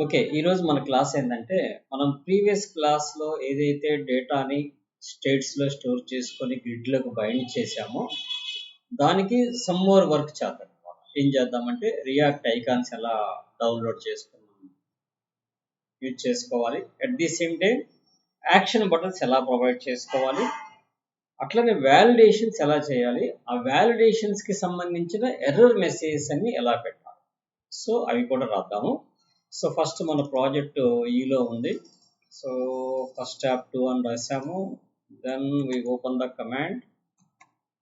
Okay. ఈరోజు మన class ఏందంటే, మనం ప్రీవియస్ క్లాస్‌లో ఏదైతే డేటాని స్టేట్స్‌లో స్టోర్ చేసుకొని గ్రిడ్‌లోకి బైండ్ చేశామో, దానికి సమ్ మోర్ వర్క్ చేద్దామనమాట. ఏం చేద్దామంటే, రియాక్ట్ ఐకాన్స్ ఎలా డౌన్‌లోడ్ చేసుకొని యూజ్ చేసుకోవాలి. At the same time action buttons ఎలా ప్రొవైడ్ చేసుకోవాలి. అట్లనే వాలిడేషన్స్ ఎలా చేయాలి. ఆ వాలిడేషన్స్‌కి సంబంధించిన ఎర్రర్ మెసేజెస్ అన్ని ఎలా పెట్టాలి. సో, అవి కూడా రాద్దాము. సో ఫస్ట్ మన ప్రాజెక్ట్ ఈలో ఉంది. సో ఫస్ట్ ట్యాబ్ 2 అని రాసాము. Then we open the command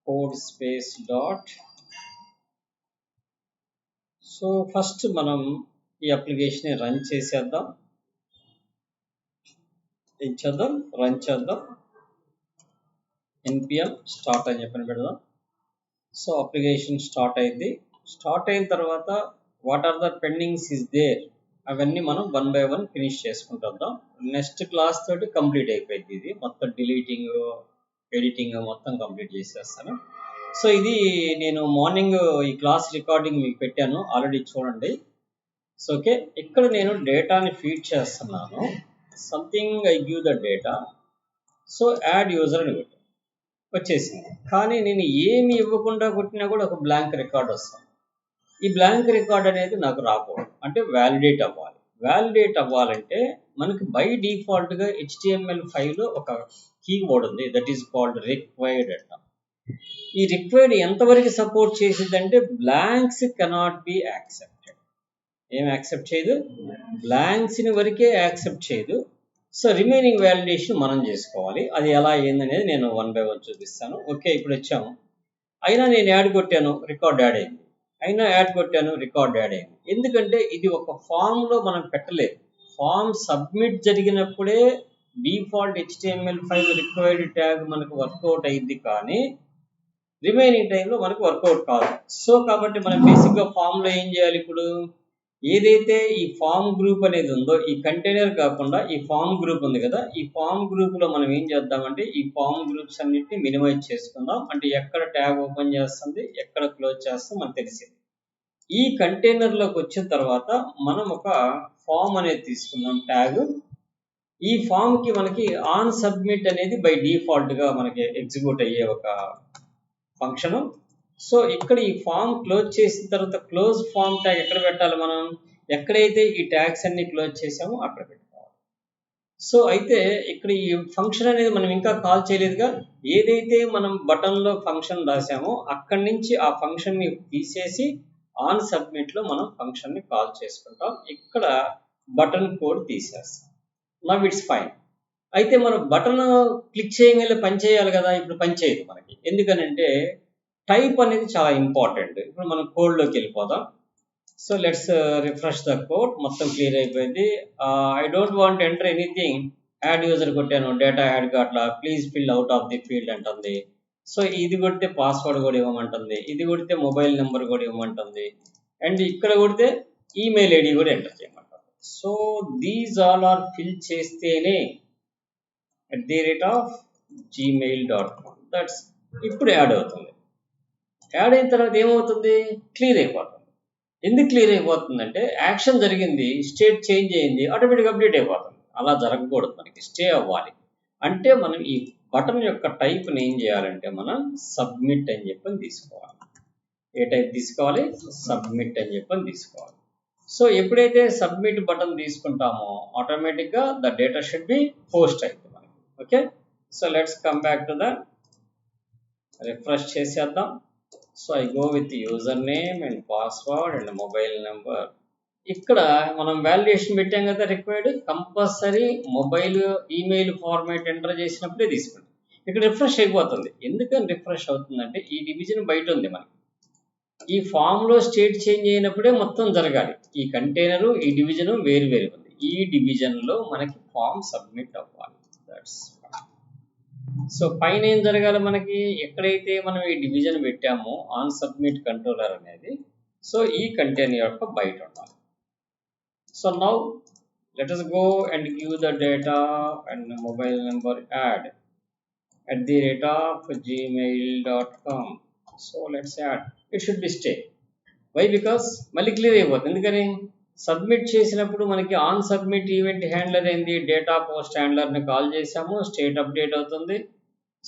code space dot. So first మనం ఈ అప్లికేషన్ రన్ చేసేద్దాం. ఏం చేద్దాం, రన్ చేద్దాం. npm స్టార్ట్ అని చెప్పని పెడదాం. సో అప్లికేషన్ స్టార్ట్ అయింది. స్టార్ట్ అయిన తర్వాత what are the pendings is there అవన్నీ మనం 1 by 1 ఫినిష్ చేసుకుంటుందాం. నెక్స్ట్ క్లాస్ తోటి కంప్లీట్ అయిపోయింది. ఇది మొత్తం డిలీటింగ్ ఎడిటింగ్ మొత్తం కంప్లీట్ చేసేస్తాను. సో ఇది నేను మార్నింగ్ ఈ క్లాస్ రికార్డింగ్ మీకు పెట్టాను, ఆల్రెడీ చూడండి. సో ఓకే, ఇక్కడ నేను డేటాని ఫీడ్ చేస్తున్నాను. Something I give the data. So add user అని పెట్టాను, వచ్చేసింది. కానీ నేను ఏమి ఇవ్వకుండా కొట్టినా కూడా ఒక బ్లాంక్ రికార్డ్ వస్తుంది. ఈ బ్లాంక్ రికార్డ్ అనేది నాకు రాకూడదు, అంటే వ్యాలిడేట్ అవ్వాలి. వ్యాలిడేట్ అవ్వాలంటే మనకి బై డిఫాల్ట్గా HTML5లో ఒక కీవర్డ్ ఉంది, దట్ ఈస్ కాల్డ్ రిక్వైర్డ్ అంట. ఈ రిక్వైర్డ్ ఎంతవరకు సపోర్ట్ చేసిందంటే బ్లాంక్స్ కెనాట్ బి యాక్సెప్టెడ్. ఏం యాక్సెప్ట్ చేయదు, బ్లాంక్స్ని వరకే యాక్సెప్ట్ చేయదు. సో రిమైనింగ్ వ్యాలిడేషన్ మనం చేసుకోవాలి. అది ఎలా అయిందనేది నేను 1 by 1 చూపిస్తాను. ఓకే, ఇప్పుడు వచ్చాము. అయినా నేను యాడ్ కొట్టాను, రికార్డ్ యాడ్ అయింది. అయినా యాడ్ కొట్టాను, రికార్డ్ యాడ్ అయింది. ఎందుకంటే ఇది ఒక ఫామ్లో మనం పెట్టలేదు. ఫామ్ సబ్మిట్ జరిగినప్పుడే డిఫాల్ట్ HTML5 రిక్వైర్డ్ ట్యాగ్ మనకు వర్కౌట్ అయింది, కానీ రిమైనింగ్ టైంలో మనకు వర్కౌట్ కాదు. సో కాబట్టి మనం బేసిక్గా ఫామ్లో ఏం చేయాలి, ఇప్పుడు ఏదైతే ఈ ఫామ్ గ్రూప్ అనేది ఉందో, ఈ కంటైనర్ కాకుండా ఈ ఫామ్ గ్రూప్ ఉంది కదా, ఈ ఫామ్ గ్రూప్లో మనం ఏం చేద్దామంటే ఈ ఫామ్ గ్రూప్స్ అన్నిటిని మినిమైజ్ చేసుకుందాం. అంటే ఎక్కడ ట్యాగ్ ఓపెన్ చేస్తుంది, ఎక్కడ క్లోజ్ చేస్తాం మనకు తెలిసింది. ఈ కంటైనర్లోకి వచ్చిన తర్వాత మనం ఒక ఫామ్ అనేది తీసుకుందాం, ట్యాగ్. ఈ ఫామ్కి మనకి ఆన్ సబ్మిట్ అనేది బై డిఫాల్ట్గా మనకి ఎగ్జిక్యూట్ అయ్యే ఒక ఫంక్షను. సో ఇక్కడ ఈ ఫామ్ క్లోజ్ చేసిన తర్వాత క్లోజ్ ఫామ్ ట్యాగ్ ఎక్కడ పెట్టాలి, మనం ఎక్కడైతే ఈ ట్యాగ్స్ అన్ని క్లోజ్ చేసామో అక్కడ పెట్టుకోవాలి. సో అయితే ఇక్కడ ఈ ఫంక్షన్ అనేది మనం ఇంకా కాల్ చేయలేదుగా. ఏదైతే మనం బటన్లో ఫంక్షన్ రాసామో అక్కడి నుంచి ఆ ఫంక్షన్ని తీసేసి ఆన్ సబ్మిట్లో మనం ఫంక్షన్ని కాల్ చేసుకుంటాం. ఇక్కడ బటన్ కోడ్ తీసేస్తాం. Now it's fine. అయితే మనం బటన్ క్లిక్ చేయగల పని చేయాలి కదా, ఇప్పుడు పని చేయదు మనకి. ఎందుకనంటే టైప్ అనేది చాలా ఇంపార్టెంట్. ఇప్పుడు మనం కోడ్లోకి వెళ్ళిపోదాం. So let's refresh the code. మొత్తం క్లియర్ అయిపోయింది. I don't want enter anything. Add user కొట్టాను, డేటా యాడ్ కావట్లా, please fill out of the field అంటుంది. సో ఇది కొడితే పాస్వర్డ్ కూడా ఇవ్వమంటుంది, ఇది కొడితే మొబైల్ నెంబర్ కూడా ఇవ్వమంటుంది, అండ్ ఇక్కడ కొడితే ఈమెయిల్ ఐడి కూడా ఎంటర్ చేయమంటుంది. So these all are fill చేస్తేనే @gmail.com దట్స్ ఇప్పుడు యాడ్ అవుతుంది. యాడ్ అయిన తర్వాత ఏమవుతుంది, క్లియర్ అయిపోతుంది. ఎందుకు క్లియర్ అయిపోతుందంటే యాక్షన్ జరిగింది, స్టేట్ చేంజ్ అయింది, ఆటోమేటిక్గా అప్డేట్ అయిపోతుంది. అలా జరగకూడదు, మనకి స్టే అవ్వాలి. అంటే మనం ఈ బటన్ యొక్క టైప్ని ఏం చేయాలంటే మనం సబ్మిట్ అని చెప్పని తీసుకోవాలి. ఏ టైప్ తీసుకోవాలి, సబ్మిట్ అని చెప్పని తీసుకోవాలి. సో ఎప్పుడైతే సబ్మిట్ బటన్ తీసుకుంటామో ఆటోమేటిక్గా the data should be post అవుతుంది మనకి. Okay, so let's come back to the refresh చేసేద్దాం. So I go with user name and password and mobile number. ఇక్కడ మనం వాలిడేషన్ పెట్టాం కదా, required compulsory mobile email format enter చేసినప్పుడే తీసుకుంటాం. ఇక్కడ రిఫ్రెష్ అయిపోతుంది. ఎందుకని రిఫ్రెష్ అవుతుందంటే ఈ డివిజన్ బయట ఉంది మనకి. ఈ ఫామ్లో స్టేట్ చేంజ్ అయినప్పుడే మొత్తం జరగాలి. ఈ కంటైనరు ఈ డివిజను వేరు వేరు ఉంది. ఈ డివిజన్లో మనకి ఫామ్ సబ్మిట్ అవ్వాలి. దట్స్ సో పైన ఏం జరగాలి, మనకి ఎక్కడైతే మనం ఈ డివిజన్ పెట్టామో ఆన్ సబ్మిట్ కంట్రోలర్ అనేది, సో ఈ కంటైనర్ యొక్క బయట ఉండాలి. So now let us go and give the data and mobile number add @gmail.com. so let's add. It should be stay. Why? Because మళ్ళీ క్లియర్ అయిపోతుంది. ఎందుకని సబ్మిట్ చేసినప్పుడు మనకి ఆన్ సబ్మిట్ ఈవెంట్ హ్యాండ్లర్ ఏంది, డేటా పోస్ట్ హ్యాండ్లర్ని కాల్ చేసాము, state update అవుతుంది.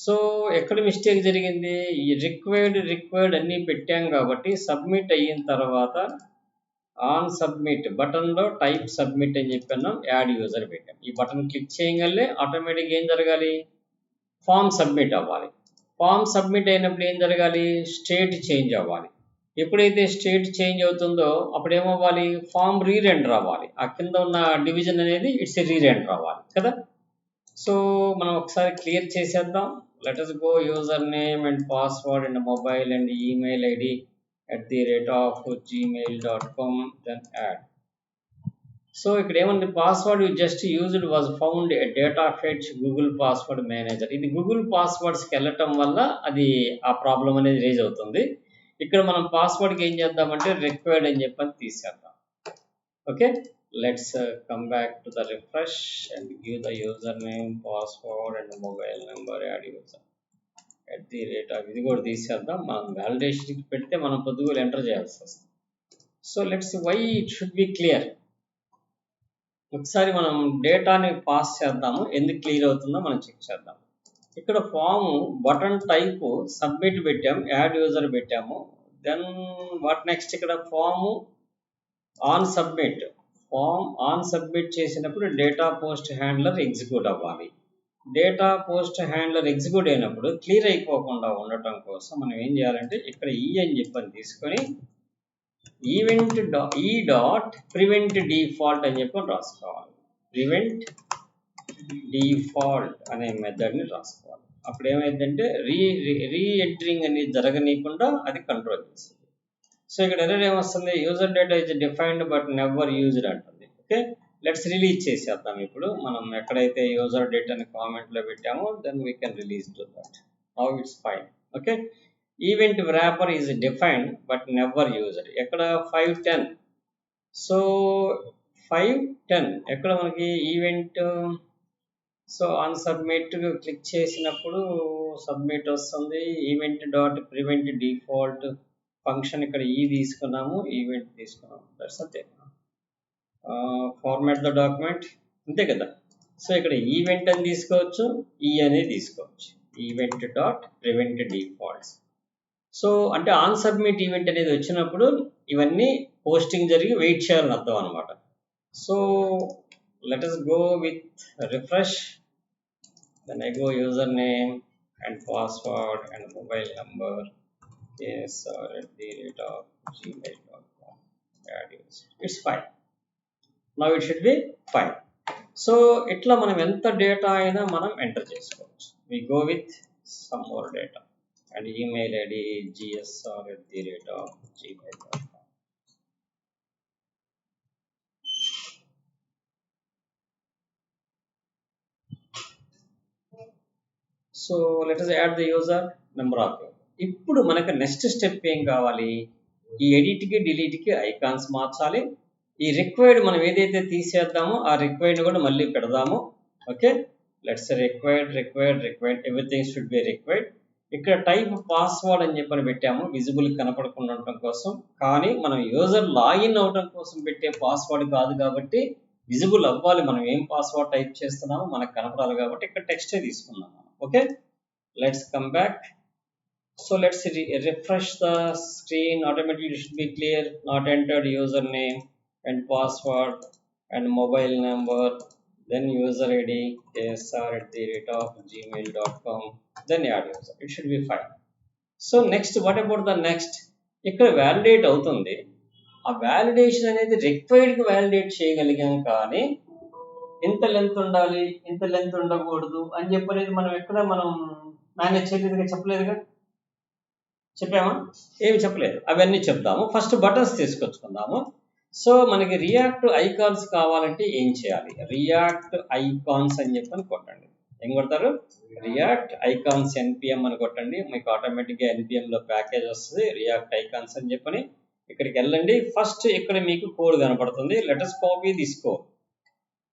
So ఎక్కడ mistake జరిగింది, ఈ రిక్వైర్డ్ అన్నీ పెట్టాం కాబట్టి సబ్మిట్ అయిన తర్వాత ఆన్ సబ్మిట్ బటన్లో టైప్ సబ్మిట్ అని చెప్పన్నాం, యాడ్ యూజర్ పెట్టాం. ఈ బటన్ క్లిక్ చేయగలే ఆటోమేటిక్గా ఏం జరగాలి, ఫామ్ సబ్మిట్ అవ్వాలి. ఫామ్ సబ్మిట్ అయినప్పుడు ఏం జరగాలి, స్టేట్ చేంజ్ అవ్వాలి. ఎప్పుడైతే స్టేట్ చేంజ్ అవుతుందో అప్పుడు ఏమవ్వాలి, ఫామ్ రీరెండర్ అవ్వాలి. ఆ కింద ఉన్న డివిజన్ అనేది ఇట్స్ రీరెండర్ అవ్వాలి కదా. సో మనం ఒకసారి క్లియర్ చేసేద్దాం. Let us go user name and password and mobile and email ID @gmail.com then add. So ఇక్కడ ఏముంది, password you just used was found a data fetch Google password manager. ఇది Google పాస్వర్డ్స్కి వెళ్ళటం వల్ల అది ఆ ప్రాబ్లం అనేది రేజ్ అవుతుంది. ఇక్కడ మనం పాస్వర్డ్కి ఏం చేద్దామంటే రిక్వైర్డ్ అని చెప్పని తీసేద్దాం. Okay, let's come back to the refresh and give the user name, password and mobile number, add user ఇది కూడా తీసేద్దాం. మనం వ్యాలిడేషన్కి పెడితే మనం పొద్దుగోలు ఎంటర్ చేయాల్సి వస్తుంది. So let's why it should be clear. ఒకసారి మనం డేటాని పాస్ చేద్దాము, ఎందుకు క్లియర్ అవుతుందో మనం చెక్ చేద్దాం. ఇక్కడ ఫామ్ బటన్ టైప్ సబ్మిట్ పెట్టాము, యాడ్ యూజర్ పెట్టాము. దెన్ వాట్ నెక్స్ట్, ఇక్కడ form on submit, form on submit చేసినప్పుడు డేటా పోస్ట్ హ్యాండ్లర్ ఎగ్జిక్యూట్ అవ్వాలి. డేటా పోస్ట్ హ్యాండ్లర్ ఎగ్జిక్యూట్ అయినప్పుడు క్లియర్ అయిపోకుండా ఉండటం కోసం మనం ఏం చేయాలంటే ఇక్కడ ఈ అని చెప్పని తీసుకొని ఈవెంట్ ప్రివెంట్ డిఫాల్ట్ అని చెప్పని రాసుకోవాలి. ప్రివెంట్ డిఫాల్ట్ అనే మెథడ్ని రాసుకోవాలి. అప్పుడు ఏమైందంటే రీఎంటరింగ్ అనేది జరగనీయకుండా అది కంట్రోల్ చేస్తుంది. సో ఇక్కడ ఎర్రర్ ఏమొస్తుంది, user data is defined but never used అంటుంది. ఓకే, లెట్స్ రిలీజ్ చేసేద్దాం. ఇప్పుడు మనం ఎక్కడైతే యూజర్ డేటాని కామెంట్లో పెట్టామో then we can release to that. Now it's fine. Okay, event wrapper is defined but never used. ఎక్కడ 510. సో 510 ఎక్కడ మనకి event. So on submit click చేసినప్పుడు సబ్మిట్ వస్తుంది. Event dot prevent default function ఇక్కడ ఈ తీసుకున్నాము, ఈవెంట్ తీసుకున్నాము. దట్స్ అంతే. ఫార్మాట్ ద డాక్యుమెంట్ అంతే కదా. సో ఇక్కడ ఈవెంట్ అని తీసుకోవచ్చు, ఈ అనేది తీసుకోవచ్చు, event dot prevent defaults. So అంటే ఆన్ సబ్మిట్ ఈవెంట్ అనేది వచ్చినప్పుడు ఇవన్నీ పోస్టింగ్ జరిగి వెయిట్ చేయాలని అర్థం అనమాట. So let us go with refresh. Then I go username and password and mobile number, @gmail.com. It's fine. Now it should be fine. So itla manam enta data aina manam enter chesukovachu. We go with some more data and email id gsr@gmail.com. So let us add the user number of. ఇప్పుడు మనకు next step ఏం కావాలి, ఈ ఎడిట్కి డిలీట్కి icons మార్చాలి. ఈ required మనం ఏదైతే తీసేద్దామో ఆ రిక్వైర్డ్ కూడా మళ్ళీ పెడదాము. Okay, let's required everything should be required. ఇక్కడ టైప్ పాస్వర్డ్ అని చెప్పని పెట్టాము, విజిబుల్ కనపడకుండా ఉండటం కోసం. కానీ మనం యూజర్ లాగిన్ అవడం కోసం పెట్టే పాస్వర్డ్ కాదు కాబట్టి విజిబుల్ అవ్వాలి. మనం ఏం పాస్వర్డ్ టైప్ చేస్తున్నామో మనకు కనపడాలి కాబట్టి ఇక్కడ టెక్స్టే తీసుకున్నాం. Okay, let's come back. So let's refresh the screen. Automatically it should be clear. Not entered username and password and mobile number, then user id ksr@gmail.com, then add user. It should be fine. So next, what about the next? ఇక్కడ validate అవుతుంది. ఆ validation అనేది రిక్వైర్డ్కి validate చేయగలిగాం, కానీ ఇంత length ఉండాలి ఇంత length ఉండకూడదు అని చెప్పనేది మనం ఎక్కడ మనం మేనేజ్ చేయలేదుగా, చెప్పలేదుగా. చెప్పామా? ఏమి చెప్పలేదు. అవన్నీ చెప్దాము. ఫస్ట్ బటన్స్ తీసుకొచ్చుకుందాము. సో మనకి రియాక్ట్ ఐకాన్స్ కావాలంటే ఏం చేయాలి, రియాక్ట్ ఐకాన్స్ అని చెప్పని కొట్టండి. ఏం కొడతారు, రియాక్ట్ ఐకాన్స్ NPM అని కొట్టండి. మీకు ఆటోమేటిక్గా NPMలో ప్యాకేజ్ వస్తుంది, రియాక్ట్ ఐకాన్స్ అని చెప్పని. ఇక్కడికి వెళ్ళండి. ఫస్ట్ ఇక్కడ మీకు కోడ్ కనపడుతుంది. Let us copy this code,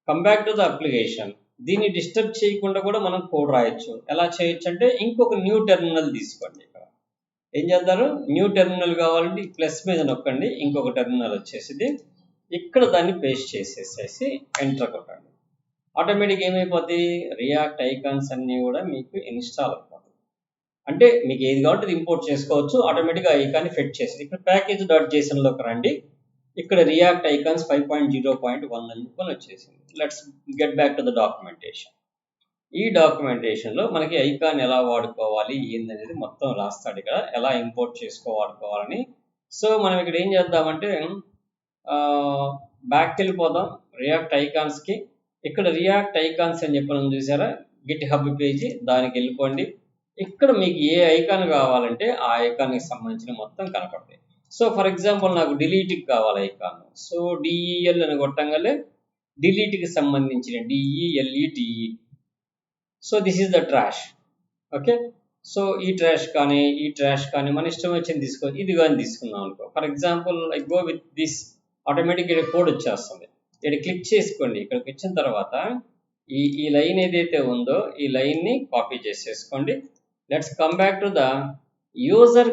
come back to the application. దీన్ని డిస్టర్బ్ చేయకుండా కూడా మనం కోడ్ రాయొచ్చు. ఎలా చేయొచ్చు అంటే ఇంకొక న్యూ టెర్మినల్ తీసుకోండి. ఇక్కడ ఏం చేస్తారు, న్యూ టెర్మినల్ కావాలంటే ప్లస్ మీద నొక్కండి, ఇంకొక టెర్మినల్ వచ్చేసింది. ఇక్కడ దాన్ని పేస్ట్ చేసేసేసి ఎంటర్ కొట్టండి. ఆటోమేటిక్ ఏమైపోతుంది, రియాక్ట్ ఐకాన్స్ అన్నీ కూడా మీకు ఇన్స్టాల్ అయిపోతాయి. అంటే మీకు ఏది కావాలంటే అది ఇంపోర్ట్ చేసుకోవచ్చు. ఆటోమేటిక్గా ఐకాన్ని ఫిట్ చేసి ఇక్కడ package.jsonలోకి రండి. ఇక్కడ రియాక్ట్ ఐకాన్స్ 5.0.1 అని చెప్పని వచ్చేసింది. Let's get back to the documentation. ఈ డాక్యుమెంటేషన్లో మనకి ఐకాన్ ఎలా వాడుకోవాలి ఏందనేది మొత్తం రాస్తాడు ఇక్కడ, ఎలా ఇంపోర్ట్ వాడుకోవాలని. సో మనం ఇక్కడ ఏం చేద్దామంటే బ్యాక్కి వెళ్ళిపోదాం రియాక్ట్ ఐకాన్స్కి. ఇక్కడ రియాక్ట్ ఐకాన్స్ అని చెప్పి చూసారా, గిట్ హబ్ పేజీ, దానికి వెళ్ళిపోండి. ఇక్కడ మీకు ఏ ఐకాన్ కావాలంటే ఆ ఐకాన్కి సంబంధించిన మొత్తం కనపడతాయి. సో ఫర్ ఎగ్జాంపుల్ నాకు డిలీట్కి కావాలి ఐకాన్. సో డిఈఎల్ అని కొట్టంగానే డిలీట్కి సంబంధించిన DELETE. So this is the trash. Okay, so ఈ ట్రాష్ కానీ మన ఇష్టం వచ్చింది తీసుకో. ఇది కానీ తీసుకుందాం అనుకో. For example I go with this. Automatic ఇక్కడ కోడ్ వచ్చేస్తుంది. ఇక్కడ క్లిక్ చేసుకోండి. ఇక్కడికి వచ్చిన తర్వాత ఈ లైన్ ఏదైతే ఉందో ఈ లైన్ని కాపీ చేసేసుకోండి. Let's come back to the user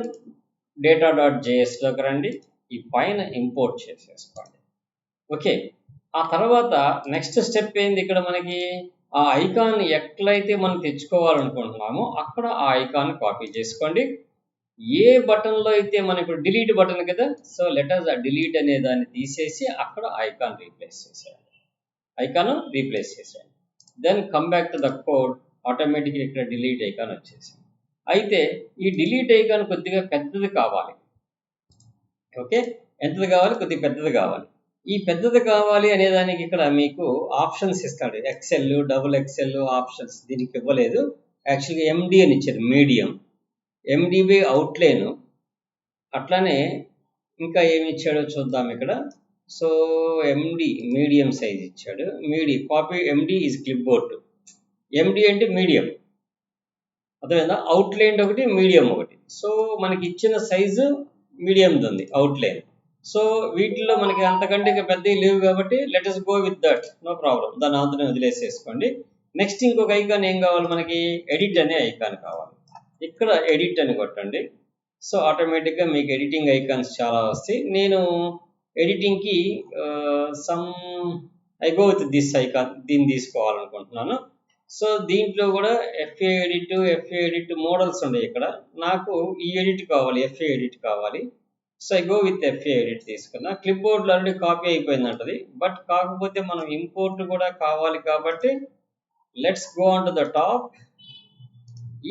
data.jsలోకి రండి. ఈ పైన ఇంపోర్ట్ చేసేసుకోండి. ఓకే, ఆ తర్వాత నెక్స్ట్ స్టెప్ ఏంది, ఇక్కడ మనకి ఆ ఐకాన్ ఎట్లయితే మనం తెచ్చుకోవాలనుకుంటున్నామో అక్కడ ఆ ఐకాన్ కాపీ చేసుకోండి. ఏ బటన్లో అయితే మనం ఇప్పుడు డిలీట్ బటన్ కదా, సో లెటర్స్ ఆ డిలీట్ అనే దాన్ని తీసేసి అక్కడ ఐకాన్ రీప్లేస్ చేసేయండి. Then come back to the code. ఆటోమేటిక్గా ఇక్కడ డిలీట్ ఐకాన్ వచ్చేసింది. అయితే ఈ డిలీట్ ఐకాన్ కొద్దిగా పెద్దది కావాలి. ఓకే, ఎంతది కావాలి, కొద్దిగా పెద్దది కావాలి. ఈ పెద్దది కావాలి అనే దానికి ఇక్కడ మీకు ఆప్షన్స్ ఇస్తాడు. XL, XXL ఆప్షన్స్ దీనికి ఇవ్వలేదు. యాక్చువల్గా MD అని ఇచ్చారు, మీడియం. MDB outline. అట్లానే ఇంకా ఏమి ఇచ్చాడో చూద్దాం ఇక్కడ. సో MD మీడియం సైజ్ ఇచ్చాడు. Copy MD is clip board. MD అంటే మీడియం, అర్థమైందా? అవుట్లైన్ ఒకటి, మీడియం ఒకటి. సో మనకి ఇచ్చిన సైజు మీడియంది ఉంది అవుట్లైన్. సో వీటిలో మనకి అంతకంటే ఇంకా పెద్దవి లేవు కాబట్టి let us go with that, no problem. దాని అంతనే వదిలేసేసుకోండి. నెక్స్ట్ ఇంకొక ఐకాన్ ఏం కావాలి మనకి, ఎడిట్ అనే ఐకాన్ కావాలి. ఇక్కడ ఎడిట్ అని కొట్టండి. సో ఆటోమేటిక్గా మీకు ఎడిటింగ్ ఐకాన్స్ చాలా వస్తాయి. నేను ఎడిటింగ్కి I go with this icon, దీన్ని తీసుకోవాలనుకుంటున్నాను. సో దీంట్లో కూడా FA ఎడిట్ మోడల్స్ ఉన్నాయి. ఇక్కడ నాకు ఈ ఎడిట్ కావాలి, FA ఎడిట్ కావాలి. So I go with FA edit తీసుకున్నా. క్లిప్ బోర్డ్లో ఆల్రెడీ కాపీ అయిపోయింది అంటది. బట్ కాకపోతే మనం ఇంపోర్ట్ కూడా కావాలి కాబట్టి let's go on to the top.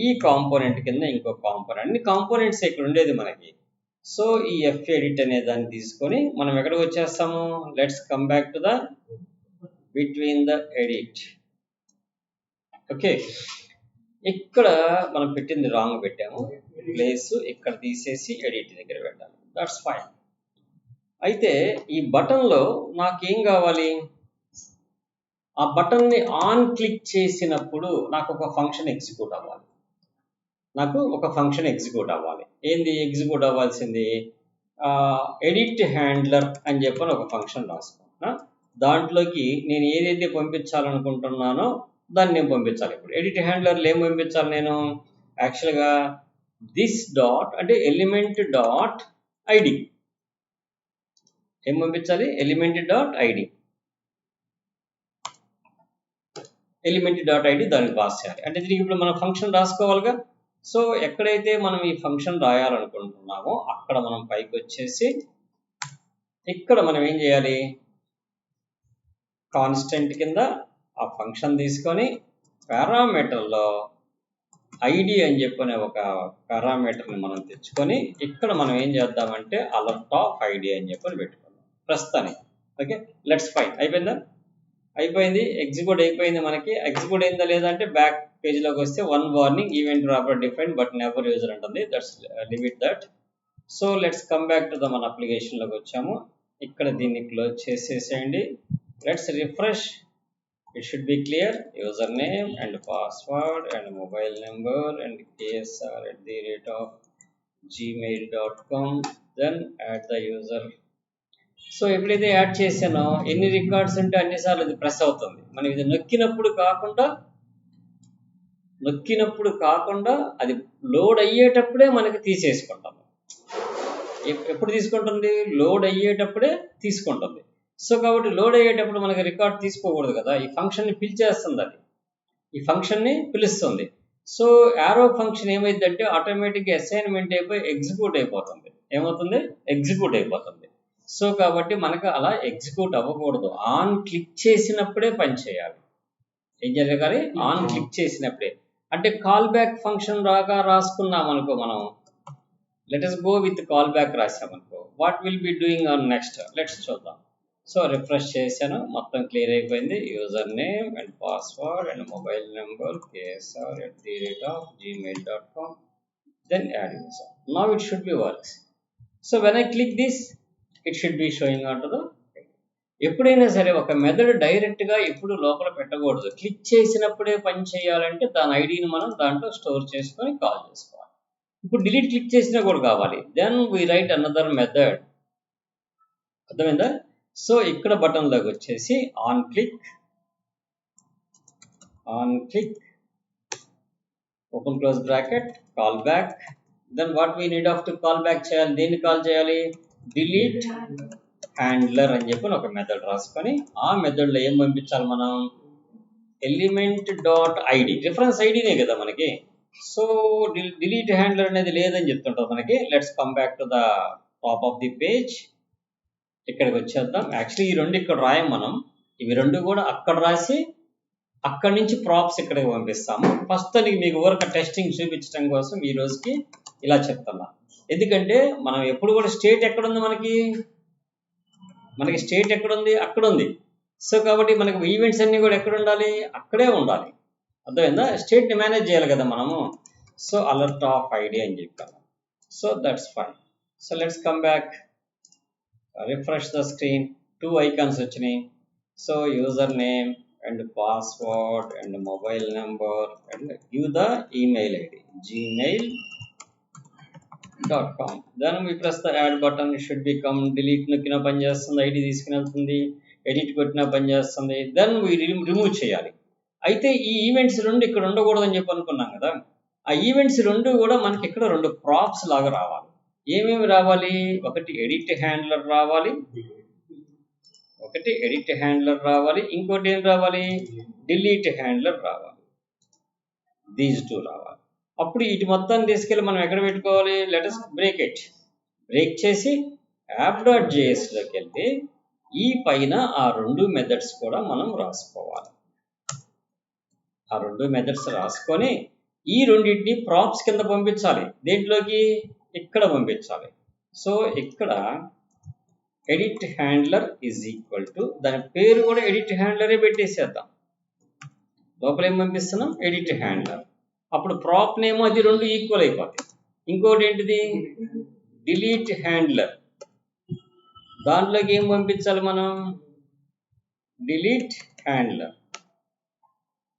ఈ కాంపోనెంట్ కింద ఇంకో కాంపోనెంట్, అన్ని కాంపోనెంట్స్ ఇక్కడ ఉండేది మనకి. సో ఈ FA ఎడిట్ అనే దాన్ని తీసుకొని మనం ఎక్కడికి వచ్చేస్తాము, let's come back to the between the edit. Okay, ఇక్కడ మనం పెట్టింది రాంగ్ పెట్టాము, ప్లేస్ ఇక్కడ తీసేసి ఎడిట్ దగ్గర పెట్టాలి. That's fine. అయితే ఈ బటన్లో నాకేం కావాలి, ఆ బటన్ని ఆన్ క్లిక్ చేసినప్పుడు నాకు ఒక ఫంక్షన్ ఎగ్జిక్యూట్ అవ్వాలి. ఏంది ఎగ్జిక్యూట్ అవ్వాల్సింది, ఎడిట్ హ్యాండ్లర్ అని చెప్పని ఒక ఫంక్షన్ రాసుకుంటున్నా. దాంట్లోకి నేను ఏదైతే పంపించాలనుకుంటున్నానో దాన్ని నేను పంపించాలి. ఇప్పుడు ఎడిట్ హ్యాండ్లర్లు ఏం పంపించాలి, నేను యాక్చువల్గా దిస్ డాట్ అంటే ఎలిమెంట్ డాట్ ఐడి ఏం పంపించాలి, ఎలిమెంట్ డాట్ ఐడి దాన్ని పాస్ చేయాలి. అంటే దీనికి ఇప్పుడు మనం ఫంక్షన్ రాసుకోవాలిగా. సో ఎక్కడైతే మనం ఈ ఫంక్షన్ రాయాలనుకుంటున్నామో అక్కడ మనం పైకి వచ్చేసి ఇక్కడ మనం ఏం చేయాలి, కాన్స్టెంట్ కింద ఆ ఫంక్షన్ తీసుకొని పారామీటర్లో ఐడి అని చెప్పనే ఒక పారామీటర్ని మనం తెచ్చుకొని ఇక్కడ మనం ఏం చేద్దామంటే అలర్ట్ ఆఫ్ ఐడి అని చెప్పని పెట్టుకుందాం ప్రస్తుతానికి. Okay, let's fine. అయిపోయింది, ఎగ్జిక్యూట్ అయిపోయింది. మనకి ఎగ్జిక్యూట్ అయిందా లేదా అంటే బ్యాక్ పేజ్లోకి వస్తే 1 warning, event wrapper defined but never used అంటుంది. That's leave it that. So let's come back to the మన అప్లికేషన్లోకి వచ్చాము. ఇక్కడ దీన్ని క్లోజ్ చేసేసేయండి. Let's refresh. It should be clear, username and password and mobile number and ksr@gmail.com. Then add the user. So ఎప్పుడైతే add చేసానో ఎన్ని records ఉంటే అన్నిసార్లు ఇది ప్రెస్ అవుతుంది. మనం ఇది నొక్కినప్పుడు కాకుండా అది లోడ్ అయ్యేటప్పుడే మనకి తీసేసుకుంటాం. ఎప్పుడు తీసుకుంటుంది, లోడ్ అయ్యేటప్పుడే తీసుకుంటుంది. సో కాబట్టి లోడ్ అయ్యేటప్పుడు మనకి రికార్డ్ తీసుకోకూడదు కదా, ఈ ఫంక్షన్ని పిలిచేస్తుంది, అది ఈ ఫంక్షన్ని పిలుస్తుంది. సో యారో ఫంక్షన్ ఏమైందంటే ఆటోమేటిక్గా అసైన్మెంట్ అయిపోయి ఎగ్జిక్యూట్ అయిపోతుంది. ఏమవుతుంది? ఎగ్జిక్యూట్ అయిపోతుంది. సో కాబట్టి మనకు అలా ఎగ్జిక్యూట్ అవ్వకూడదు. ఆన్ క్లిక్ చేసినప్పుడే పని చేయాలి. ఏం జరగాలి? ఆన్ క్లిక్ చేసినప్పుడే. అంటే కాల్ బ్యాక్ ఫంక్షన్ రాసుకున్నాం అనుకో, మనం let us go with callback రాసామనుకో, what will be doing on next let's చూద్దాం. సో రిఫ్రెష్ చేశాను, మొత్తం క్లియర్ అయిపోయింది. User name and password and mobile number ksr@gmail.com, then add user. Now it should be works. So when I click this, it should be showing onto the. ఎప్పుడైనా సరే ఒక method డైరెక్ట్గా ఎప్పుడు లోపల పెట్టకూడదు. క్లిక్ చేసినప్పుడే పని చేయాలంటే దాని ఐడిని మనం దాంట్లో స్టోర్ చేసుకొని కాల్ చేసుకోవాలి. ఇప్పుడు డిలీట్ క్లిక్ చేసినా కూడా కావాలి. Then we write another method. అర్థమైందా? సో ఇక్కడ బటన్లోకి వచ్చేసి on click open close bracket call back. Then what we need of to call back చేయాలి, దేన్ని కాల్ చేయాలి? డిలీట్ హ్యాండ్లర్ అని చెప్పి ఒక మెథడ్ రాసుకొని ఆ మెథడ్లో ఏం పంపించాలి మనం? ఎలిమెంట్ డాట్ ఐడి, రిఫరెన్స్ ఐడినే కదా మనకి. సో డిలీట్ హ్యాండ్లర్ అనేది లేదని చెప్తుంటాం మనకి. Let's come back to the top of the page. ఇక్కడికి వచ్చేద్దాం. యాక్చువల్లీ ఈ రెండు ఇక్కడ రాయం మనం, ఇవి రెండు కూడా అక్కడ రాసి అక్కడి నుంచి ప్రాప్స్ ఇక్కడికి పంపిస్తాము. ఫస్ట్ మీకు ఊరక టెస్టింగ్ చూపించడం కోసం ఈ రోజుకి ఇలా చెప్తున్నా. ఎందుకంటే మనం ఎప్పుడు కూడా స్టేట్ ఎక్కడుంది, మనకి స్టేట్ ఎక్కడుంది? అక్కడ ఉంది. సో కాబట్టి మనకి ఈవెంట్స్ అన్నీ కూడా ఎక్కడ ఉండాలి? అక్కడే ఉండాలి. అర్థమైందా? స్టేట్ని మేనేజ్ చేయాలి కదా మనము. సో అలర్ట్ ఆఫ్ ఐడి అని చెప్పాను. So that's fine. So let's come back, refresh the screen. 2 icons వచ్చినాయి. So user name and password and mobile number and give the email ID gmail.com. then we press the add button. It should become delete నొక్కినా పని చేస్తుంది, ID తీసుకుని వెళ్తుంది, edit కొట్టినా పని చేస్తుంది. Then we remove చేయాలి. అయితే ఈ ఈవెంట్స్ రెండు ఇక్కడ ఉండకూడదని చెప్పి అనుకున్నాం కదా. ఆ ఈవెంట్స్ రెండు కూడా మనకి ఇక్కడ 2 ప్రాప్స్ లాగా రావాలి. ఏమేమి రావాలి? ఒకటి ఎడిట్ హ్యాండ్లర్ రావాలి, ఇంకోటి ఏం రావాలి? డిలీట్ హ్యాండ్లర్ రావాలి. దీస్ 2 రావాలి. అప్పుడు ఇటు మొత్తాన్ని తీసుకెళ్ళి మనం ఎక్కడ పెట్టుకోవాలి? లెట్ us బ్రేక్ చేసి app.jsలోకి వెళ్తే ఈ పైన ఆ 2 మెథడ్స్ కూడా మనం రాసుకోవాలి. ఆ 2 మెథడ్స్ రాసుకొని ఈ రెండింటిని ప్రాప్స్ కింద పంపించాలి. దేంట్లోకి? ఇక్కడ పంపించాలి. సో ఇక్కడ edit handler is equal to, దాని పేరు కూడా ఎడిట్ హ్యాండ్లరే పెట్టేసేద్దాం. లోపల ఏం పంపిస్తున్నాం? Edit handler. అప్పుడు ప్రాప్ నేమో అది 2 ఈక్వల్ అయిపోతాయి. ఇంకోటి ఏంటిది? Delete handler. దాంట్లోకి ఏం పంపించాలి మనం? Delete handler.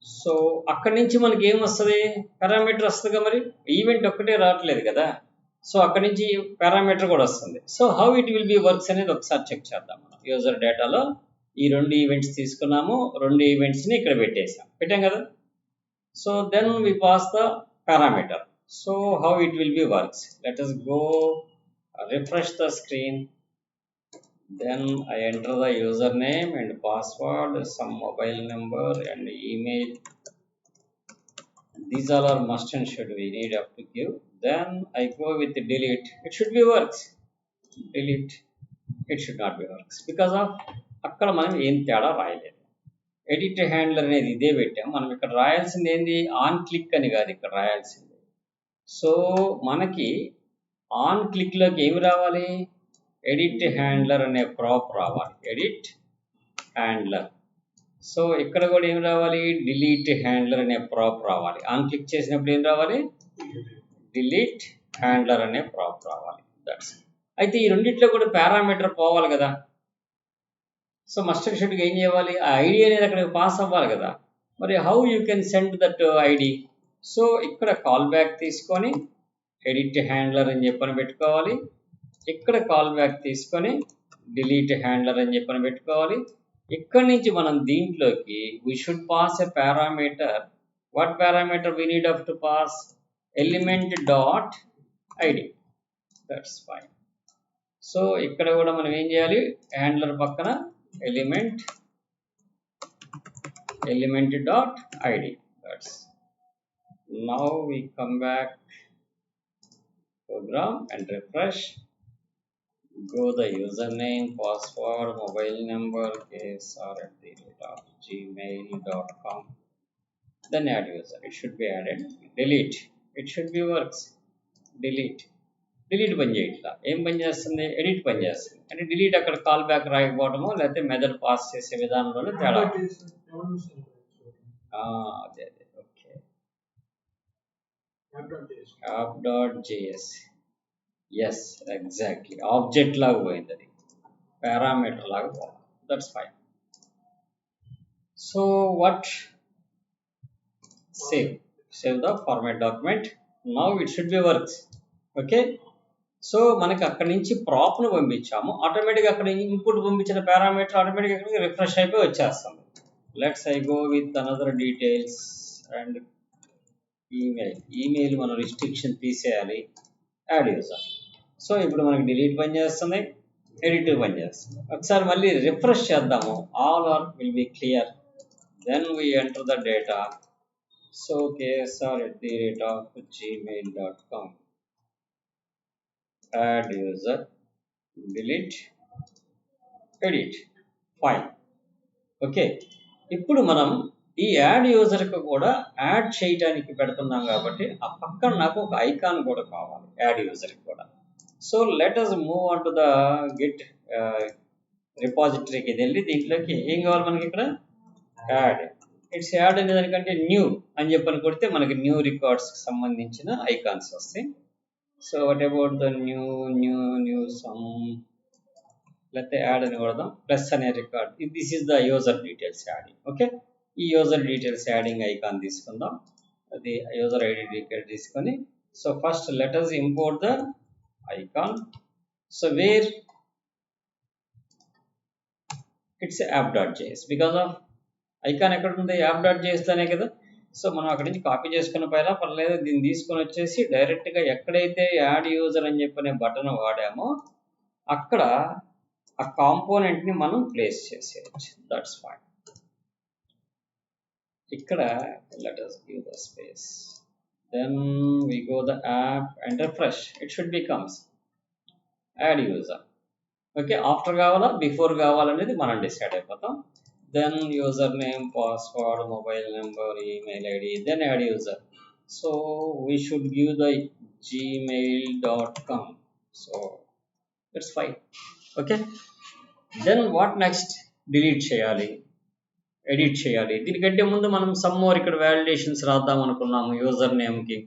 సో అక్కడి నుంచి మనకి ఏం వస్తుంది? పారామీటర్ వస్తుందిగా. మరి ఈవెంట్ ఒక్కటే రావట్లేదు కదా. సో అక్కడి నుంచి పారామీటర్ కూడా వస్తుంది. So how it will be works అనేది ఒకసారి చెక్ చేద్దాం. మనం యూజర్ డేటాలో ఈ 2 ఈవెంట్స్ తీసుకున్నాము, 2 ఈవెంట్స్ని ఇక్కడ పెట్టాం కదా. So then we pass the parameter. So how it will be works? Let us go refresh the screen. Then I enter the username and password, some mobile number and email. These all are must and should we need up to give. Then I go with the delete. It should be works. Delete. It should not be works because of అక్కడ మనం ఏం తేడా రాయలేదు. Edit handler అనేది ఇదే పెట్టాం. మనం ఇక్కడ రాయాల్సింది ఏంది? ఆన్ క్లిక్ అని కాదు ఇక్కడ రాయాల్సింది. సో మనకి ఆన్ క్లిక్లోకి ఏమి రావాలి? ఎడిట్ హ్యాండ్లర్ అనే ప్రాప్ రావాలి. Edit handler. సో ఇక్కడ కూడా ఏం రావాలి? డిలీట్ హ్యాండ్లర్ అనే ప్రాప్ రావాలి. ఆన్ క్లిక్ చేసినప్పుడు ఏం రావాలి? డిలీట్ హ్యాండ్లర్ అనే ప్రాప్ రావాలి. దట్స్. అయితే ఈ రెండిట్లో కూడా పారామీటర్ పోవాలి కదా. సో మస్ట్ అండ్ షుడ్గా ఏం చేయాలి? ఆ ఐడి అనేది అక్కడికి పాస్ అవ్వాలి కదా. మరి how you can send that ID? So ఇక్కడ కాల్ బ్యాక్ తీసుకొని ఎడిట్ హ్యాండ్లర్ అని చెప్పని పెట్టుకోవాలి. ఇక్కడ కాల్ బ్యాక్ తీసుకొని డిలీట్ హ్యాండ్లర్ అని చెప్పని పెట్టుకోవాలి. ఇక్కడ నుంచి మనం దీంట్లోకి we should pass a parameter. What parameter we need of to pass? Element dot ID. That's fine. So ఇక్కడ కూడా మనం ఏం చేయాలి? హ్యాండ్లర్ పక్కన element dot id. That's now we come back program and refresh. Go the username, password, mobile number, ksr@gmail.com. Then add user. It should be added. Delete. It should be works. Delete. Delete పని చేయట్లా ఏం పని చేస్తుంది edit పని చేస్తుంది అంటే delete అక్కడ call back రాయకపోవడమో లేకపోతే మెథడ్ పాస్ చేసే విధానంలోనే తేడా అదే okay app.js yes exactly object లాగా పోయింది అది పారామీటర్ లాగా పోవాలి that's fine so what save the format document now it should B works okay so మనకి అక్కడి నుంచి ప్రాప్ను పంపించాము ఆటోమేటిక్గా అక్కడ ఇన్పుట్ పంపించిన పారామీటర్ ఆటోమేటిక్గా రిఫ్రెష్ అయిపోయి వచ్చేస్తుంది let's I go with another details and email మనం రిస్ట్రిక్షన్ తీసేయాలి యాడ్ యూజర్ సో ఇప్పుడు మనకి డిలీట్ పని చేస్తుంది ఎడిట్ పని చేస్తుంది ఒకసారి మళ్ళీ రిఫ్రెష్ చేద్దాము all are will be clear then we enter the data so ksr@gmail.com add user, delete, edit, fine. Okay ఇప్పుడు మనం ఈ యాడ్ యూజర్కి కూడా యాడ్ చేయడానికి పెడుతున్నాం కాబట్టి ఆ పక్కన నాకు ఒక ఐకాన్ కూడా కావాలి యాడ్ యూజర్కి కూడా so let us move on to the git రిపాజిటరీకి వెళ్ళి దీంట్లోకి ఏం కావాలి మనకి ఇక్కడ యాడ్ ఇట్స్ యాడ్ అనే దానికంటే న్యూ అని చెప్పని కొడితే మనకి న్యూ రికార్డ్స్కి సంబంధించిన ఐకాన్స్ వస్తాయి so what about the new some లేకపోతే యాడ్ అని కొడదాం ప్లస్ అనే record this is the user details adding okay ఈ యూజర్ డీటెయిల్స్ యాడింగ్ ఐకాన్ తీసుకుందాం అది యూజర్ ఐడి డీటెయిల్ తీసుకొని so first let us import the icon so where it's app.js because of icon ఎక్కడ ఉంది app.js తోనే కదా so మనం అక్కడి నుంచి కాపీ చేసుకున్న పైన పర్లేదు దీన్ని తీసుకొని వచ్చేసి డైరెక్ట్గా ఎక్కడైతే యాడ్ యూజర్ అని చెప్పనే బటన్ వాడామో అక్కడ ఆ కాంపోనెంట్ని మనం ప్లేస్ చేసేయచ్చు దట్స్ ఫైన్ ఇక్కడ let us give the space then we go the app and refresh it should becomes add user okay after కావాలా బిఫోర్ కావాలనేది మనం డిసైడ్ అయిపోతాం then username, password, mobile number, email id, then add user. So we should give the gmail.com. So that's fine. Okay. Then what next? Delete cheyali, edit cheyali. దీనికంటే ముందు మనం some more ఇక్కడ validations రాద్దాం అనుకున్నాము user నేమ్కి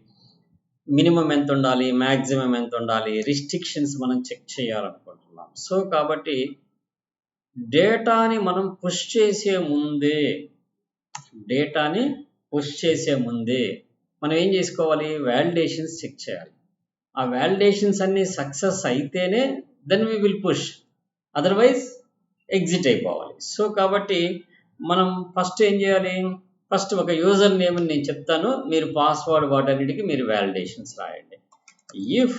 minimum ఎంత ఉండాలి maximum ఎంత ఉండాలి రిస్ట్రిక్షన్స్ మనం చెక్ చేయాలనుకుంటున్నాం సో కాబట్టి డేటాని మనం పుష్ చేసే ముందే మనం ఏం చేసుకోవాలి వ్యాలిడేషన్స్ చెక్ చేయాలి ఆ వ్యాలిడేషన్స్ అన్ని సక్సెస్ అయితేనే then we will push otherwise exit అయిపోవాలి సో కాబట్టి మనం ఫస్ట్ ఏం చేయాలి ఫస్ట్ ఒక యూజర్ నేమ్ నేను చెప్తాను మీరు పాస్వర్డ్ వాటన్నిటికీ మీరు వ్యాలిడేషన్స్ రాయండి if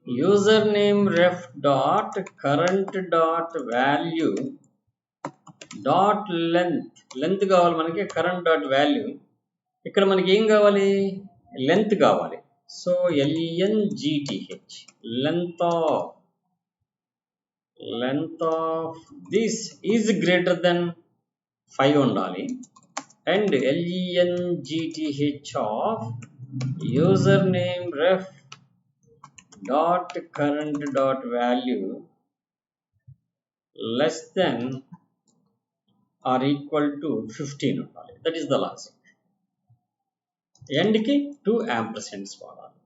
username ref dot current dot value dot length కావాలి మనకి current dot value ఇక్కడ మనకి ఏం కావాలి లెంత్ కావాలి so length length of this is greater than 5 ఉండాలి and length of username ref dot current dot value less than or equal to 15 ఉండాలి that is the logic end ki 2 ampersands వాడాలి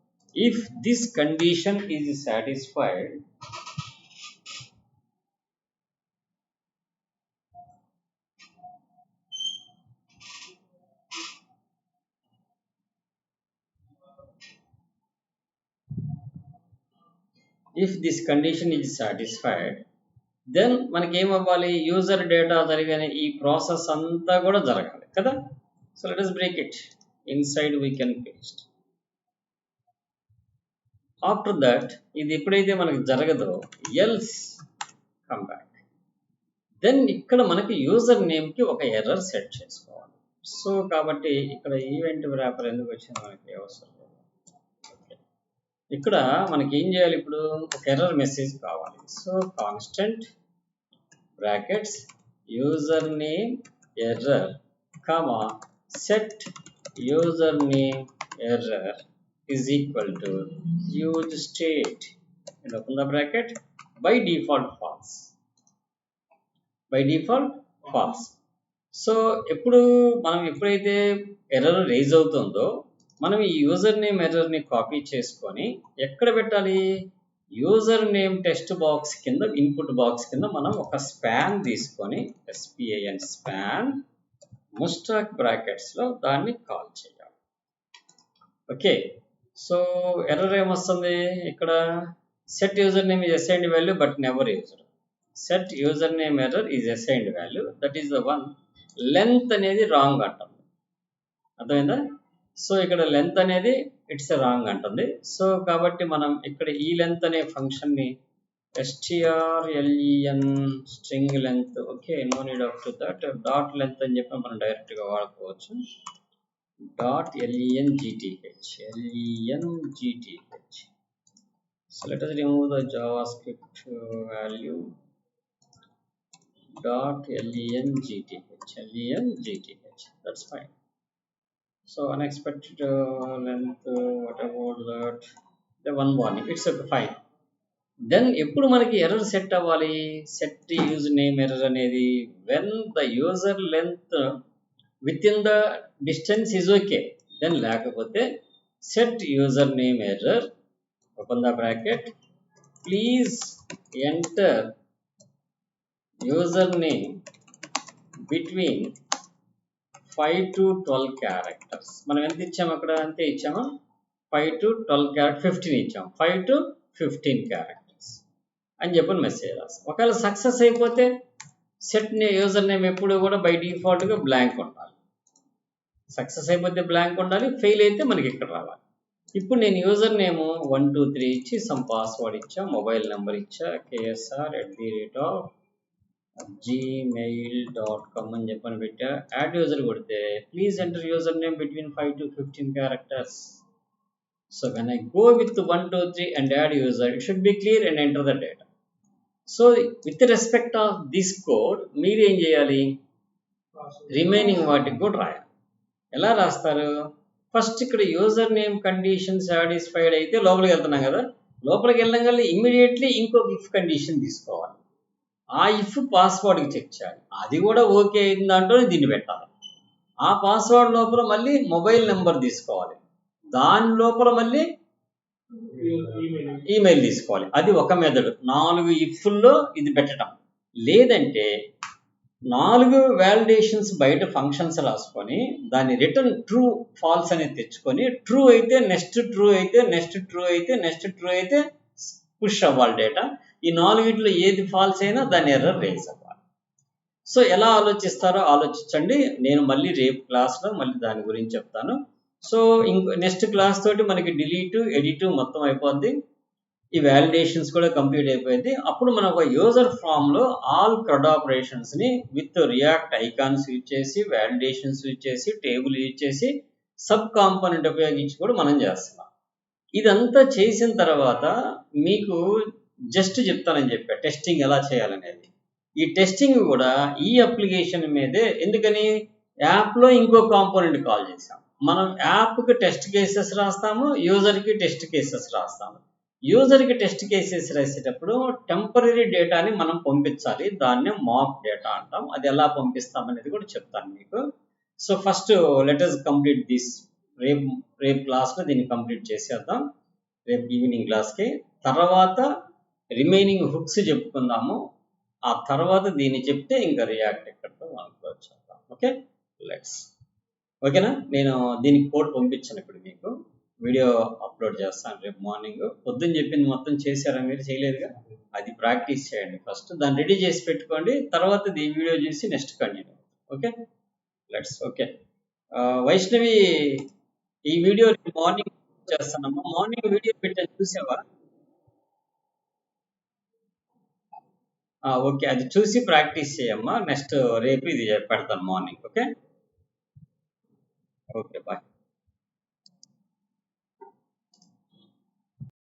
if this condition is satisfied then మనకి ఏం అవ్వాలి user data జరిగిన ఈ process అంతా కూడా జరగాలి కదా so let us break it inside we can paste after that ఇది ఎప్పుడైతే మనకి జరగదో else come back దెన్ ఇక్కడ మనకి యూజర్ నేమ్కి ఒక ఎర్రర్ సెట్ చేసుకోవాలి. సో కాబట్టి ఇక్కడ ఈవెంట్ వ్రాపర్ ఎందుకు వచ్చింది మనకి అవసరం లేదు. ఇక్కడ మనకి ఏం చేయాలి, ఇప్పుడు ఒక ఎర్రర్ మెసేజ్ కావాలి. So constant brackets user name error comma set user name error is equal to use state and open the bracket by default false. By default false. So ఎప్పుడు మనం ఎప్పుడైతే ఎర్రర్ రేజ్ అవుతుందో మనం ఈ user name ఎర్రర్ని copy చేసుకొని ఎక్కడ పెట్టాలి, user name text box కింద ఇన్పుట్ బాక్స్ కింద మనం ఒక స్పాన్ తీసుకొని SPAN స్పాన్ ముస్టాక్ బ్రాకెట్స్లో దాన్ని కాల్ చేయాలి. ఓకే, సో ఎర్రర్ ఏమొస్తుంది ఇక్కడ, set user name is assigned value but never user. Set user name error is assigned value, that is the one. Length అనేది రాంగ్ అంటుంది, అర్థమైందా? సో ఇక్కడ లెంత్ అనేది ఇట్స్ రాంగ్ అంటుంది. సో కాబట్టి మనం ఇక్కడ ఈ లెంత్ అనే ఫంక్షన్ని strlen string length, okay, no need up to that, dot length అని చెప్పి మనం డైరెక్ట్గా వాడుకోవచ్చు. dot length. So let us remove the JavaScript value. Dot length. That's fine. So unexpected length, what about that? The one warning, it's okay, fine. Then ఎప్పుడు మనకి error set అవ్వాలి, set use name error అనేది when the user length within the distance is okay. Then లేకపోతే set user name error, open the bracket, please enter username between 5 to 12 characters. మనం ఎంత ఇచ్చాము అక్కడ, అంతే ఇచ్చాము, 5 to 12 characters, 15 ఇచ్చాము, 5 to 15 characters అని చెప్పని మెసేజ్ రాస్తాం. ఒకవేళ సక్సెస్ అయిపోతే సెట్ యూజర్ నేమ్ ఎప్పుడు కూడా బై డిఫాల్ట్గా బ్లాంక్ ఉండాలి. సక్సెస్ అయిపోతే బ్లాంక్ ఉండాలి, ఫెయిల్ అయితే మనకి ఇక్కడ రావాలి. ఇప్పుడు నేను యూజర్ నేమ్ 1 2 3 ఇచ్చి సమ్ పాస్వర్డ్ ఇచ్చా, మొబైల్ నెంబర్ ఇచ్చా, ksr@gmail.com అని చెప్పని పెట్టా. యాడ్ యూజర్ కొడితే please enter user name between 5 to 15 characters. So when I go with 1 2 3 and add user, it should be clear and enter the data. So with respect of this code మీరు ఏం చేయాలి, remaining వాటికి కూడా రాయాలి. ఎలా రాస్తారు, first ఇక్కడ user name condition satisfied అయితే లోపలికి వెళ్తున్నాం కదా, లోపలికి వెళ్ళగానే ఇమ్మీడియట్లీ ఇంకొక ఇఫ్ కండిషన్ తీసుకోవాలి. ఆ ఇఫ్ పాస్వర్డ్కి చెక్ చేయాలి, అది కూడా ఓకే అయిన దాంట్లోనే దీన్ని పెట్టాలి. ఆ పాస్వర్డ్ లోపల మళ్ళీ మొబైల్ నెంబర్ తీసుకోవాలి, దాని లోపల మళ్ళీ ఈమెయిల్ తీసుకోవాలి. అది ఒక మెథడ్. 4 ఇఫ్ల్లో ఇది పెట్టడం. లేదంటే 4 వ్యాలిడేషన్స్ బయట ఫంక్షన్స్ రాసుకొని దాన్ని రిటర్న్ ట్రూ ఫాల్స్ అనేది తెచ్చుకొని, ట్రూ అయితే నెక్స్ట్, ట్రూ అయితే నెక్స్ట్, ట్రూ అయితే నెక్స్ట్, ట్రూ అయితే పుష్ అవ్వాలి డేటా. ఈ 4 ఏది ఫాల్స్ అయినా దాని ఎర్రర్ రేజ్ అవ్వాలి. సో ఎలా ఆలోచిస్తారో ఆలోచించండి. నేను మళ్ళీ రేపు క్లాస్లో మళ్ళీ దాని గురించి చెప్తాను. సో నెక్స్ట్ క్లాస్ తోటి మనకి డిలీట్ ఎడిట్ మొత్తం అయిపోద్ది, ఈ వ్యాలిడేషన్స్ కూడా కంప్లీట్ అయిపోయింది. అప్పుడు మనం ఒక యూజర్ ఫామ్లో ఆల్ CRUD ఆపరేషన్స్ని విత్ రియాక్ట్ ఐకాన్స్ యూజ్ చేసి, వ్యాలిడేషన్స్ యూజ్ చేసి, టేబుల్ యూజ్ చేసి, సబ్ కాంపోనెంట్ ఉపయోగించి కూడా మనం చేస్తున్నాం. ఇదంతా చేసిన తర్వాత మీకు జస్ట్ చెప్తానని చెప్పా టెస్టింగ్ ఎలా చేయాలనేది. ఈ టెస్టింగ్ కూడా ఈ అప్లికేషన్ మీదే. ఎందుకని, యాప్లో ఇంకో కాంపోనెంట్ కాల్ చేసాం. మనం యాప్కి టెస్ట్ కేసెస్ రాస్తాము, యూజర్కి టెస్ట్ కేసెస్ రాస్తాము. యూజర్కి టెస్ట్ కేసెస్ రాసేటప్పుడు టెంపరీ డేటాని మనం పంపించాలి, దాన్నే మాక్ డేటా అంటాం. అది ఎలా పంపిస్తాం అనేది కూడా చెప్తాను మీకు. So first let us complete this. రేపు క్లాస్లో దీన్ని కంప్లీట్ చేసేద్దాం, రేపు ఈవినింగ్ క్లాస్కి. తర్వాత రిమైనింగ్ హుక్స్ చెప్పుకుందాము, ఆ తర్వాత దీన్ని చెప్తే ఇంకా రియాక్ట్ ఎక్కడితో మనం క్లోజ్ చేద్దాం. Okay, let's. ఓకేనా, నేను దీనికి కోడ్ పంపించాను, ఇప్పుడు మీకు వీడియో అప్లోడ్ చేస్తాను రేపు మార్నింగ్. పొద్దున్న చెప్పింది మొత్తం చేశారా మీరు? చేయలేదుగా, అది ప్రాక్టీస్ చేయండి ఫస్ట్, దాన్ని రెడీ చేసి పెట్టుకోండి. తర్వాత ఈ వీడియో చూసి next continue. Okay, let's. Okay, Vaishnavi ఈ వీడియో మార్నింగ్ చేస్తానమ్మా. మార్నింగ్ వీడియో పెట్టాను, చూసావా? ఓకే, అది చూసి ప్రాక్టీస్ చేయమ్మా. నెక్స్ట్ రేపు ఇది పెడతాను మార్నింగ్. Okay, okay, bye.